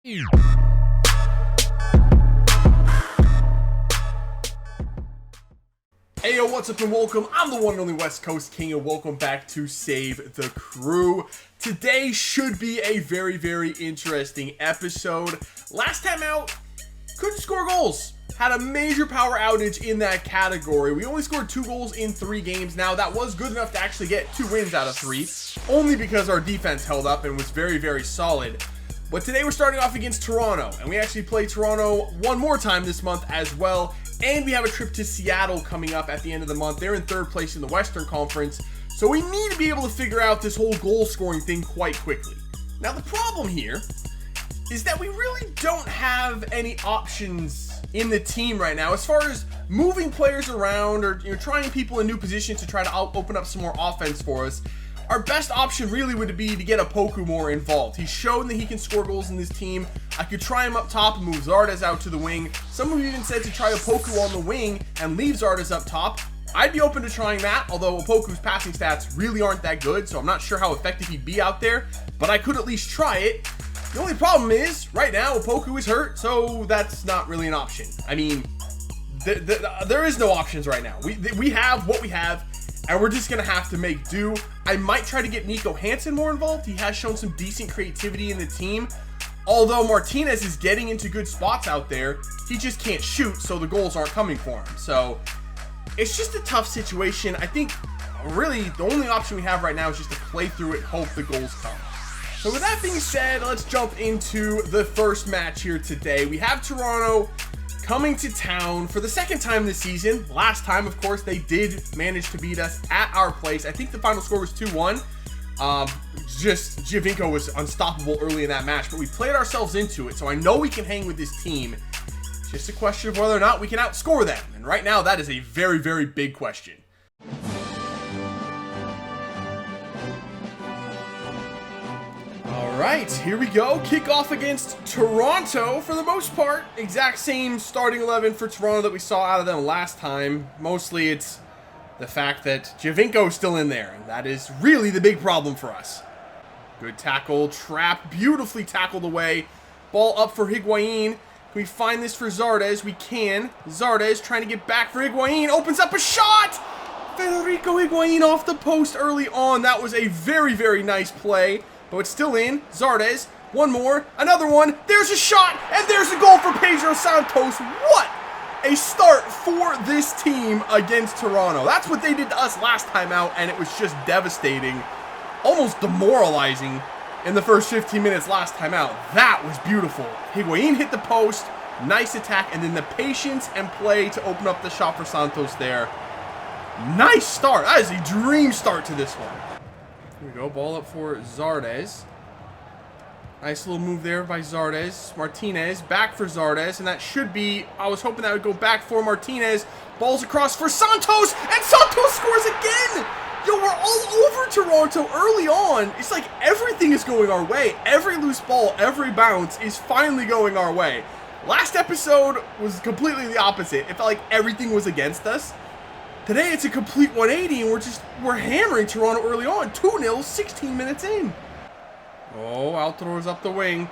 Hey yo, what's up and welcome. I'm the one and only West Coast King and welcome back to Save the Crew. Today should be a very, very interesting episode. Last time out, couldn't score goals. Had a major power outage in that category. We only scored 2 goals in 3 games. Now, that was good enough to actually get 2 wins out of 3, only because our defense held up and was very, very solid. But today we're starting off against Toronto, and we actually play Toronto one more time this month as well. And we have a trip to Seattle coming up at the end of the month. They're in 3rd place in the Western Conference, so we need to be able to figure out this whole goal scoring thing quite quickly. Now, the problem here is that we really don't have any options in the team right now as far as moving players around or trying people in new positions to try to open up some more offense for us. Our best option really would be to get a Poku more involved. He's shown that he can score goals in this team. I could try him up top and move Zardes out to the wing. Some have even said to try a Poku on the wing and leave Zardes up top. I'd be open to trying that, although Opoku's passing stats really aren't that good, so I'm not sure how effective he'd be out there, but I could at least try it. The only problem is, right now, Opoku is hurt, so that's not really an option. I mean, there is no options right now. We have what we have, and we're just going to have to make do. I might try to get Nico Hansen more involved. He has shown some decent creativity in the team. Although Martinez is getting into good spots out there, he just can't shoot, so the goals aren't coming for him. So it's just a tough situation. I think really the only option we have right now is just to play through it, hope the goals come. So with that being said, let's jump into the first match here today. We have Toronto coming to town for the 2nd time this season. Last time, of course, they did manage to beat us at our place. I think the final score was 2-1. Just Giovinco was unstoppable early in that match, but we played ourselves into it, so I know we can hang with this team. It's just a question of whether or not we can outscore them, and right now that is a very, very big question. Alright, here we go. Kickoff against Toronto. For the most part, exact same starting 11 for Toronto that we saw out of them last time. Mostly it's the fact that Giovinco's still in there, and that is really the big problem for us. Good tackle, trap, beautifully tackled away. Ball up for Higuain. Can we find this for Zardes? We can. Zardes trying to get back for Higuain. Opens up a shot! Federico Higuain off the post early on. That was a very, very nice play. But it's still in. Zardes. One more. Another one. There's a shot. And there's a goal for Pedro Santos. What a start for this team against Toronto. That's what they did to us last time out, and it was just devastating. Almost demoralizing in the first 15 minutes last time out. That was beautiful. Higuain hit the post. Nice attack. And then the patience and play to open up the shot for Santos there. Nice start. That is a dream start to this one. Here we go. Ball up for Zardes. Nice little move there by Zardes. Martinez back for Zardes, and that should be, I was hoping that would go back for Martinez. Ball's across for Santos, and Santos scores again! Yo, we're all over Toronto early on. It's like everything is going our way. Every loose ball, every bounce is finally going our way. Last episode was completely the opposite. It felt like everything was against us. Today it's a complete 180, and we're hammering Toronto early on. 2-0, 16 minutes in. Oh, outthrows up the wing.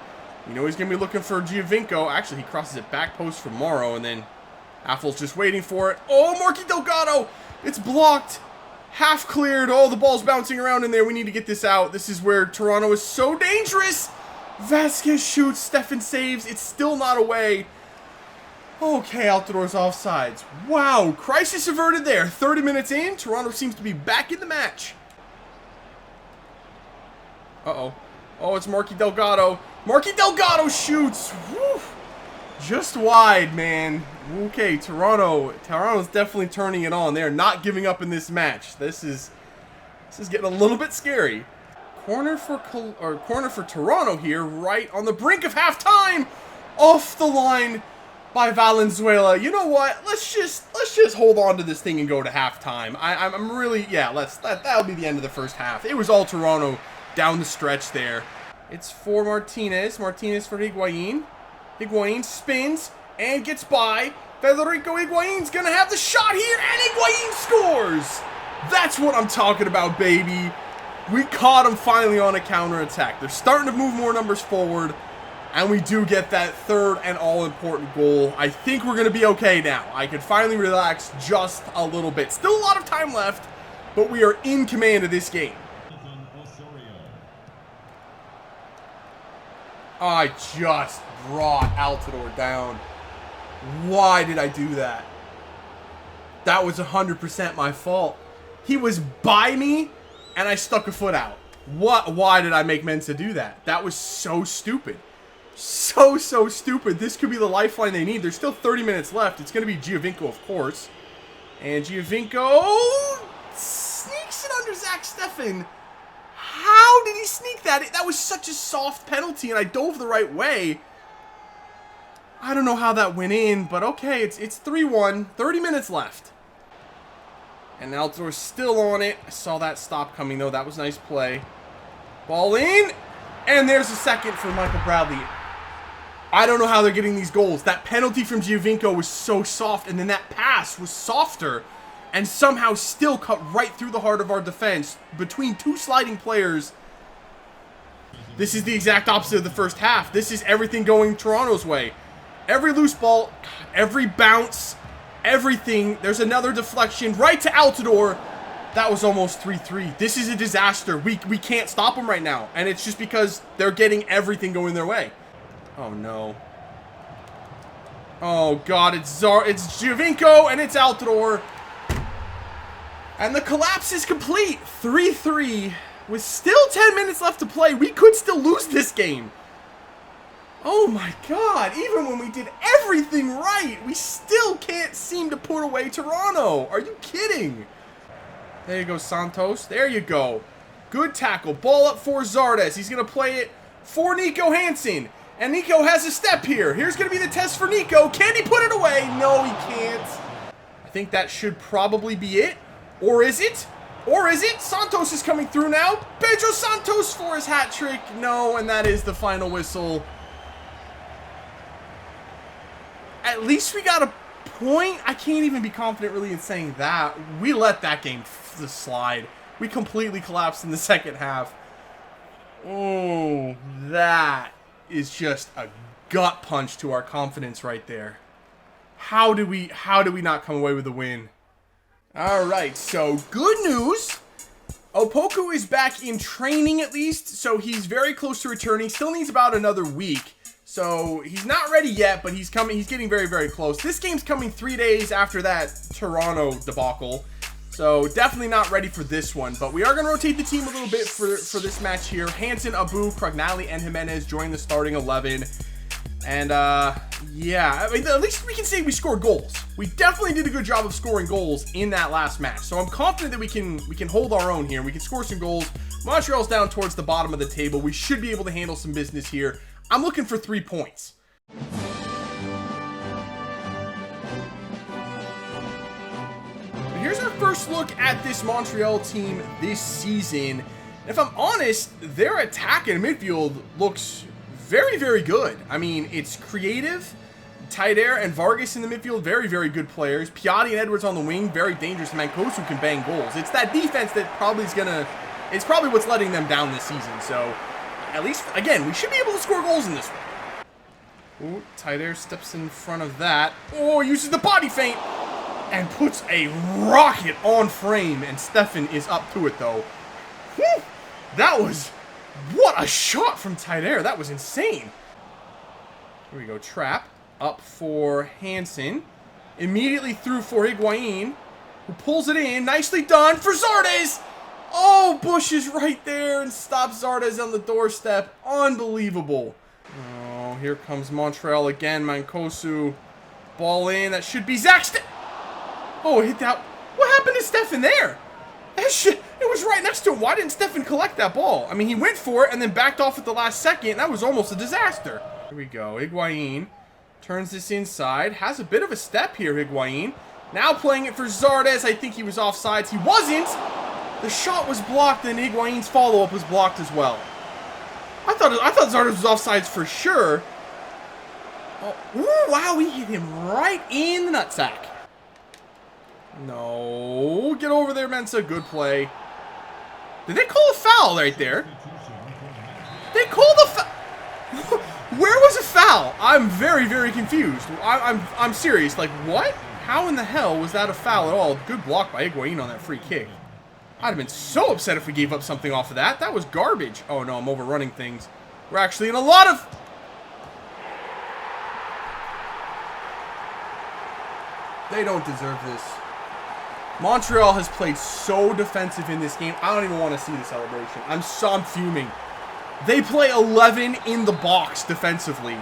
You know he's going to be looking for Giovinco. Actually, he crosses it back post for Morrow, and then Affel's just waiting for it. Oh, Marky Delgado! It's blocked. Half cleared. Oh, the ball's bouncing around in there. We need to get this out. This is where Toronto is so dangerous. Vasquez shoots. Stefan saves. It's still not away. Okay, out the doors, offsides. Wow, crisis averted there. 30 minutes in. Toronto seems to be back in the match. Uh-oh. Oh, it's Marky Delgado. Marky Delgado shoots. Woo. Just wide, man. Okay, Toronto's definitely turning it on. They're not giving up in this match. This is getting a little bit scary. Corner for Toronto here, right on the brink of halftime. Off the line by Valenzuela. You know what? Let's just hold on to this thing and go to halftime. I'm really, yeah. That'll be the end of the first half. It was all Toronto down the stretch there. It's for Martinez. Martinez for Higuain. Higuain spins and gets by. Federico Higuain's gonna have the shot here, and Higuain scores! That's what I'm talking about, baby. We caught him finally on a counterattack. They're starting to move more numbers forward. And we do get that third and all-important goal. I think we're going to be okay now. I can finally relax just a little bit. Still a lot of time left, but we are in command of this game. I just brought Altidore down. Why did I do that? That was 100% my fault. He was by me, and I stuck a foot out. Why did I make Mensa do that? That was so stupid. So stupid. This could be the lifeline they need. There's still 30 minutes left. It's going to be Giovinco, of course. And Giovinco sneaks it under Zach Steffen. How did he sneak that? That was such a soft penalty, and I dove the right way. I don't know how that went in, but okay, it's 3-1. 30 minutes left. And Altidore's still on it. I saw that stop coming, though. That was a nice play. Ball in. And there's a second for Michael Bradley. I don't know how they're getting these goals. That penalty from Giovinco was so soft, and then that pass was softer and somehow still cut right through the heart of our defense between two sliding players. This is the exact opposite of the first half. This is everything going Toronto's way. Every loose ball, every bounce, everything. There's another deflection right to Altidore. That was almost 3-3. This is a disaster. We can't stop them right now. And it's just because they're getting everything going their way. Oh, no. Oh, God. It's Giovinco and it's Altidore. And the collapse is complete. 3-3. With still 10 minutes left to play, we could still lose this game. Oh, my God. Even when we did everything right, we still can't seem to put away Toronto. Are you kidding? There you go, Santos. There you go. Good tackle. Ball up for Zardes. He's going to play it for Nico Hansen. And Nico has a step here. Here's going to be the test for Nico. Can he put it away? No, he can't. I think that should probably be it. Or is it? Or is it? Santos is coming through now. Pedro Santos for his hat trick. No, and that is the final whistle. At least we got a point. I can't even be confident really in saying that. We let that game slide. We completely collapsed in the second half. Oh, that is just a gut punch to our confidence right there. How do we not come away with a win? All right, so good news. Opoku is back in training at least, so he's very close to returning. Still needs about another week. So he's not ready yet, but he's coming. He's getting very, very close. This game's coming 3 days after that Toronto debacle. So definitely not ready for this one. But we are going to rotate the team a little bit for this match here. Hansen, Abu, Crognali, and Jimenez join the starting 11. And yeah, I mean, at least we can say we scored goals. We definitely did a good job of scoring goals in that last match. So I'm confident that we can hold our own here. We can score some goals. Montreal's down towards the bottom of the table. We should be able to handle some business here. I'm looking for 3 points. Here's our first look at this Montreal team this season. If I'm honest, their attack in midfield looks very, very good. I mean, it's creative. Taider and Vargas in the midfield, very, very good players. Piatti and Edwards on the wing, very dangerous. Mancosu can bang goals. It's that defense that it's probably what's letting them down this season. So, at least, again, we should be able to score goals in this one. Ooh, Taider steps in front of that. Oh, uses the body feint and puts a rocket on frame. And Steffen is up to it, though. Whew, that was... What a shot from Taider. That was insane. Here we go. Trap. Up for Hansen. Immediately through for Higuain, who pulls it in. Nicely done for Zardes. Oh, Bush is right there and stops Zardes on the doorstep. Unbelievable. Oh, here comes Montreal again. Mancosu. Ball in. That should be Zach Oh, hit that. What happened to Steffen there? That shit, it was right next to him. Why didn't Steffen collect that ball? I mean, he went for it and then backed off at the last second. That was almost a disaster. Here we go. Higuain turns this inside. Has a bit of a step here, Higuain. Now playing it for Zardes. I think he was offsides. He wasn't. The shot was blocked and Higuain's follow-up was blocked as well. I thought Zardes was offsides for sure. Oh, ooh, wow, we hit him right in the nutsack. No. Get over there, Mensa. Good play. Did they call a foul right there? They called a foul. Where was a foul? I'm very, very confused. I'm serious. Like, what? How in the hell was that a foul at all? Good block by Higuain on that free kick. I'd have been so upset if we gave up something off of that. That was garbage. Oh, no, I'm overrunning things. We're actually in a lot of... They don't deserve this. Montreal has played so defensive in this game. I don't even want to see the celebration. I'm fuming. They play 11 in the box defensively,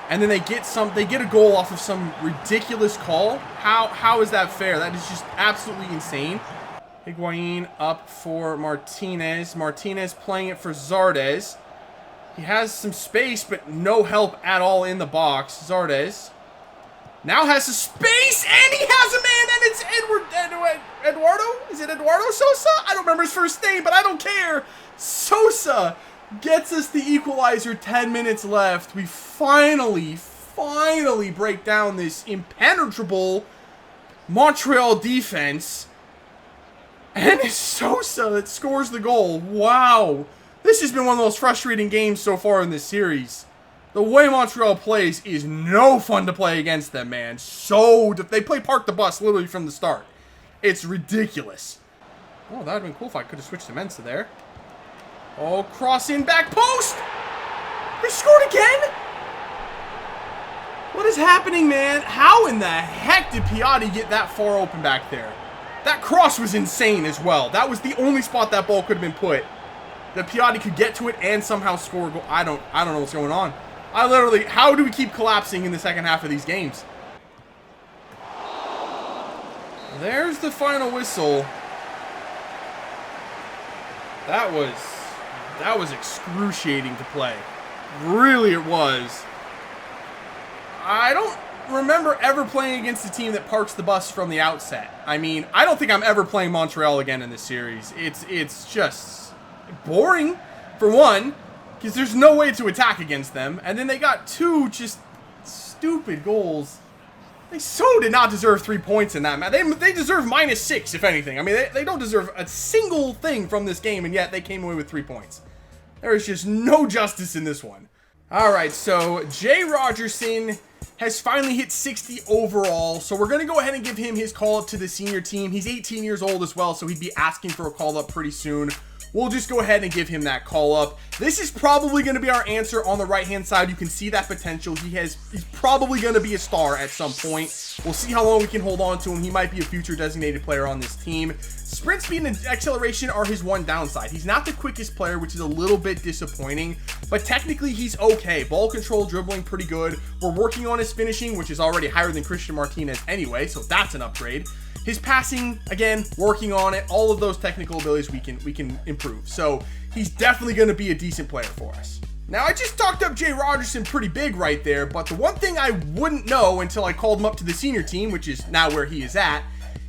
and then they get a goal off of some ridiculous call. How is that fair? That is just absolutely insane. Higuain up for Martinez. Martinez playing it for Zardes. He has some space, but no help at all in the box. Zardes now has a space, and he has a man, and it's Eduardo? Is it Eduardo Sosa? I don't remember his first name, but I don't care. Sosa gets us the equalizer, 10 minutes left. We finally break down this impenetrable Montreal defense. And it's Sosa that scores the goal. Wow. This has been one of the most frustrating games so far in this series. The way Montreal plays is no fun to play against them, man. So, they play park the bus literally from the start. It's ridiculous. Oh, that would have been cool if I could have switched to Mensa there. Oh, cross in, back post! They scored again? What is happening, man? How in the heck did Piatti get that far open back there? That cross was insane as well. That was the only spot that ball could have been put. That Piatti could get to it and somehow score a goal. I don't know what's going on. How do we keep collapsing in the second half of these games? There's the final whistle. That was excruciating to play. Really, it was. I don't remember ever playing against a team that parks the bus from the outset. I mean, I don't think I'm ever playing Montreal again in this series. It's just boring, for one, because there's no way to attack against them. And then they got two just stupid goals. They so did not deserve 3 points in that match. They deserve -6, if anything. I mean, they don't deserve a single thing from this game, and yet they came away with 3 points. There is just no justice in this one. All right, so Jay Rogerson has finally hit 60 overall, so we're going to go ahead and give him his call-up to the senior team. He's 18 years old as well, so he'd be asking for a call-up pretty soon. We'll just go ahead and give him that call-up. This is probably going to be our answer on the right-hand side. You can see that potential. He's probably going to be a star at some point. We'll see how long we can hold on to him. He might be a future designated player on this team. Sprint speed and acceleration are his one downside. He's not the quickest player, which is a little bit disappointing, but technically he's okay. Ball control, dribbling, pretty good. We're working on his finishing, which is already higher than Christian Martinez anyway, so that's an upgrade. His passing, again, working on it. All of those technical abilities we can improve. So he's definitely going to be a decent player for us. Now, I just talked up Jay Rogerson pretty big right there, but the one thing I wouldn't know until I called him up to the senior team, which is now where he is at,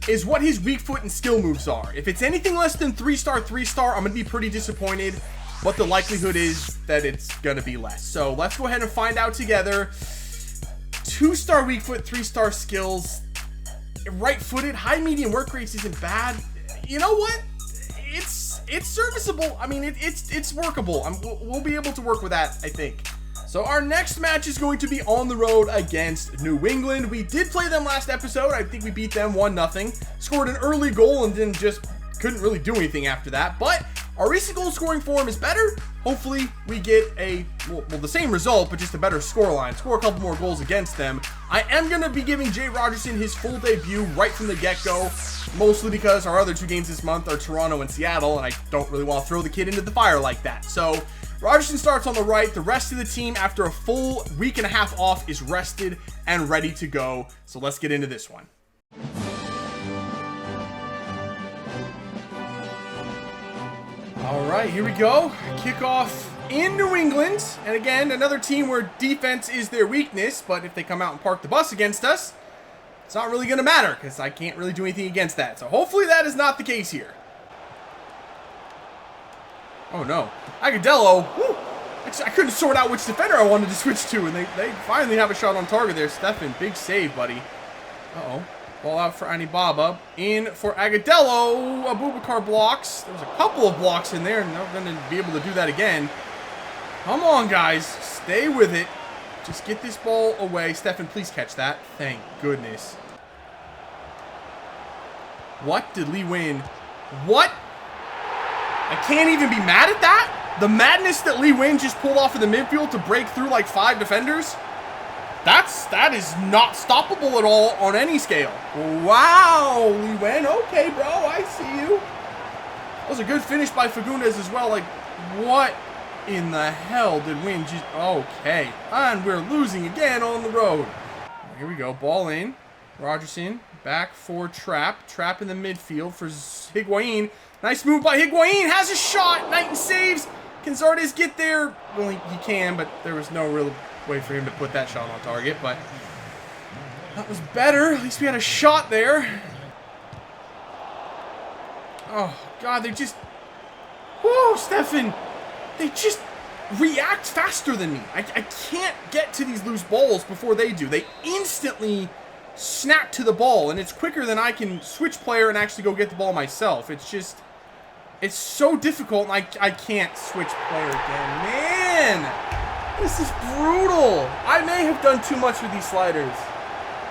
is what his weak foot and skill moves are. If it's anything less than 3-star, 3-star, I'm going to be pretty disappointed, but the likelihood is that it's going to be less. So let's go ahead and find out together. 2-star weak foot, 3-star skills. Right-footed, high medium work rates isn't bad. You know what? It's serviceable. I mean, it's workable. We'll be able to work with that, I think. So our next match is going to be on the road against New England. We did play them last episode. I think we beat them 1-0. Scored an early goal and then just couldn't really do anything after that. But our recent goal scoring form is better. Hopefully we get the same result, but just a better scoreline. Score a couple more goals against them. I am going to be giving Jay Rogerson his full debut right from the get-go, mostly because our other 2 games this month are Toronto and Seattle, and I don't really want to throw the kid into the fire like that. So Rogerson starts on the right. The rest of the team, after a full week and a half off, is rested and ready to go. So let's get into this one. All right, here we go. Kickoff in New England. And again, another team where defense is their weakness, but if they come out and park the bus against us, it's not really going to matter because I can't really do anything against that. So hopefully that is not the case here. Oh no. Agudelo. Woo. I couldn't sort out which defender I wanted to switch to, and they finally have a shot on target there. Stefan, big save, buddy. Uh-oh. Ball out for Anibaba. In for Agudelo. Abubakar blocks. There was a couple of blocks in there, and they're going to be able to do that again. Come on, guys. Stay with it. Just get this ball away. Stefan, please catch that. Thank goodness. What did Lee Win? What? I can't even be mad at that. The madness that Lee Win just pulled off in the midfield to break through like 5 defenders. That is not stoppable at all on any scale. Wow, Lee Win. Okay, bro, I see you. That was a good finish by Fagundes as well. Like, what in the hell did Win just... Okay. And we're losing again on the road. Here we go. Ball in. Rogerson. Back for Trap. Trap in the midfield for Higuain. Nice move by Higuain. Has a shot. Knighton saves. Can Zardes get there? Well, he can, but there was no real way for him to put that shot on target. But that was better. At least we had a shot there. Oh, God. They just... Whoa, Stefan. They just react faster than me. I can't get to these loose balls before they do. They instantly snap to the ball, and it's quicker than I can switch player and actually go get the ball myself. It's just, it's so difficult, and I can't switch player again. Man, this is brutal. I may have done too much with these sliders.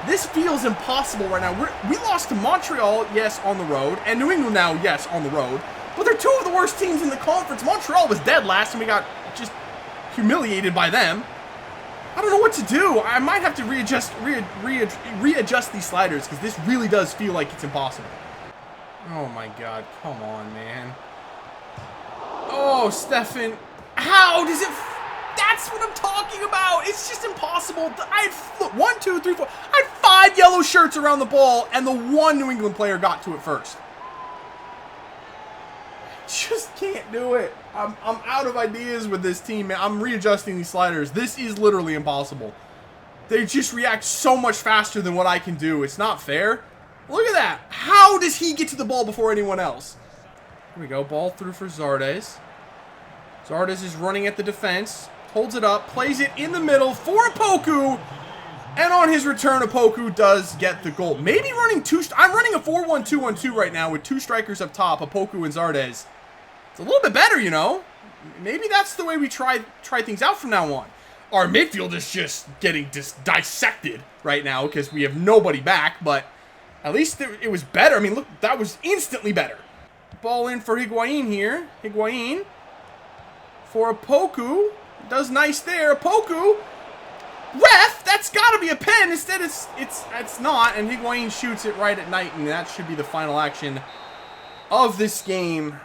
This feels impossible right now. We lost to Montreal, yes, on the road, and New England now, yes, on the road. But they're 2 of the worst teams in the conference. Montreal was dead last, and we got just humiliated by them. I don't know what to do. I might have to readjust these sliders, because this really does feel like it's impossible. Oh my God, come on, man. Oh, Stefan. How does it... That's what I'm talking about. It's just impossible. I had, look, 1, 2, 3, 4. I had 5 yellow shirts around the ball, and the 1 New England player got to it first. Just can't do it. I'm out of ideas with this team, man. I'm readjusting these sliders. This is literally impossible. They just react so much faster than what I can do. It's not fair. Look at that. How does he get to the ball before anyone else? Here we go. Ball through for Zardes. Zardes is running at the defense. Holds it up. Plays it in the middle for Opoku. And on his return, Opoku does get the goal. Maybe running I'm running a 4-1-2-1-2 right now with 2 strikers up top, Opoku and Zardes. It's a little bit better, you know. Maybe that's the way we try things out from now on. Our midfield is just getting dissected right now because we have nobody back, but at least it was better. I mean, look, that was instantly better. Ball in for Higuain here. Higuain for Opoku. Does nice there. Opoku. Ref, that's got to be a pen. Instead, it's not, and Higuain shoots it right at Knighton. That should be the final action of this game.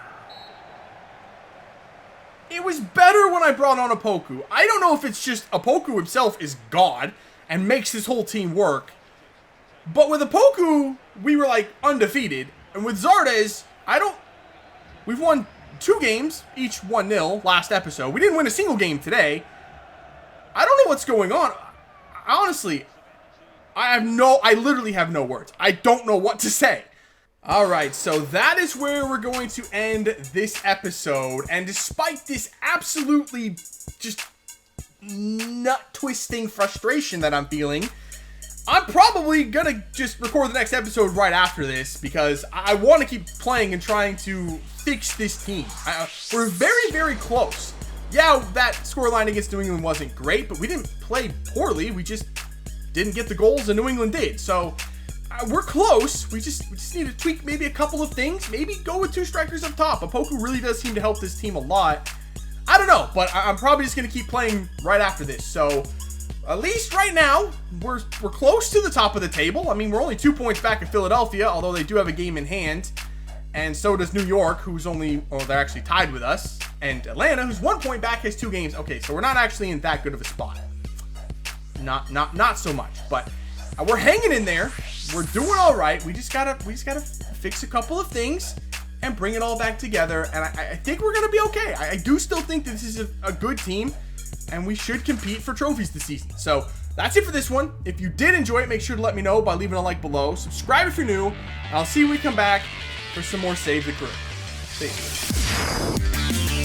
It was better when I brought on Opoku. I don't know if it's just Opoku himself is God and makes this whole team work. But with Opoku, we were like undefeated. And with Zardes, we've won 2 games, each 1-0 last episode. We didn't win a single game today. I don't know what's going on. Honestly, I literally have no words. I don't know what to say. All right, so that is where we're going to end this episode. And despite this absolutely just nut-twisting frustration that I'm feeling, I'm probably going to just record the next episode right after this because I want to keep playing and trying to fix this team. We're very, very close. Yeah, that scoreline against New England wasn't great, but we didn't play poorly. We just didn't get the goals and New England did. So we're close. We just need to tweak maybe a couple of things. Maybe go with 2 strikers up top. Opoku really does seem to help this team a lot. I don't know, but I'm probably just going to keep playing right after this. So at least right now, we're close to the top of the table. I mean, we're only 2 points back of Philadelphia, although they do have a game in hand. And so does New York, who's only, well, they're actually tied with us. And Atlanta, who's 1 point back, has 2 games. Okay, so we're not actually in that good of a spot. Not so much, but we're hanging in there. We're doing all right. We just gotta fix a couple of things and bring it all back together. And I think we're gonna be okay. I do still think that this is a good team, and we should compete for trophies this season. So that's it for this one. If you did enjoy it, make sure to let me know by leaving a like below. Subscribe if you're new. And I'll see you when we come back for some more Save the Crew. See you.